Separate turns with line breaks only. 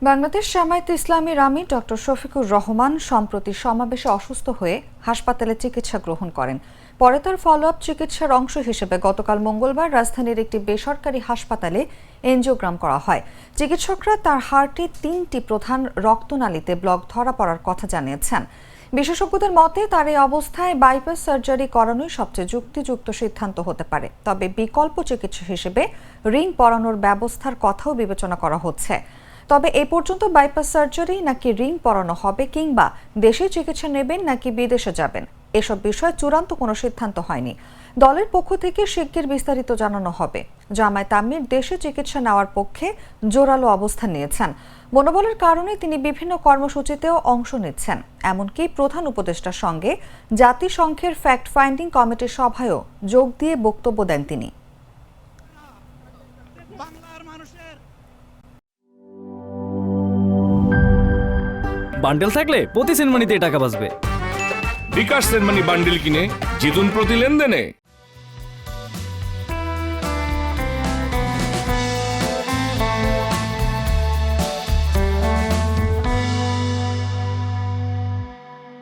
বাংলাদেশ জামায়াতে ইসলামীর আমির ডক্টর শফিকুর রহমান সম্প্রতি সমাবেশে অসুস্থ হয়ে হাসপাতালে চিকিৎসা গ্রহণ করেন। পরে তার ফলো আপ চিকিৎসার অংশ হিসেবে গতকাল মঙ্গলবার রাজধানীর একটি বেসরকারি হাসপাতালে এনজিওগ্রাম করা হয়। চিকিৎসকরা তার হার্টে 3টি প্রধান রক্তনালীতে ব্লক ধরা পড়ার কথা জানিয়েছেন। বিশেষজ্ঞদের মতে তার এই অবস্থায় বাইপাস সার্জারি করানোই সবচেয়ে যুক্তিযুক্ত সিদ্ধান্ত হতে পারে। তবে বিকল্প চিকিৎসা হিসেবে রিং পরানোর ব্যবস্থার কথাও বিবেচনা করা হচ্ছে। তবে এ পর্যন্ত বাইপাস সার্জারি নাকি রিং পরানো হবে কিংবা দেশে চিকিৎসা নেবেন নাকি বিদেশে যাবেন, এসব বিষয়ে চূড়ান্ত কোনো সিদ্ধান্ত হয়নি। দলের পক্ষ থেকে শিগগির বিস্তারিত জানানো হবে। জামায়াত আমির দেশে চিকিৎসা নেওয়ার পক্ষে জোরালো অবস্থান নিয়েছেন। মনোবলের কারণে তিনি বিভিন্ন কর্মসূচিতেও অংশ নিচ্ছেন। এমনকি প্রধান উপদেষ্টার সঙ্গে জাতিসংঘের ফ্যাক্ট ফাইন্ডিং কমিটির সভায়ও যোগ দিয়ে বক্তব্য দেন তিনি।
বান্ডেল থাকলে প্রতি সেনমানিতে টাকা বাঁচবে।
বিকাশ সেনমানি বান্ডেল কিনে জিতুন প্রতি লেনদেনে।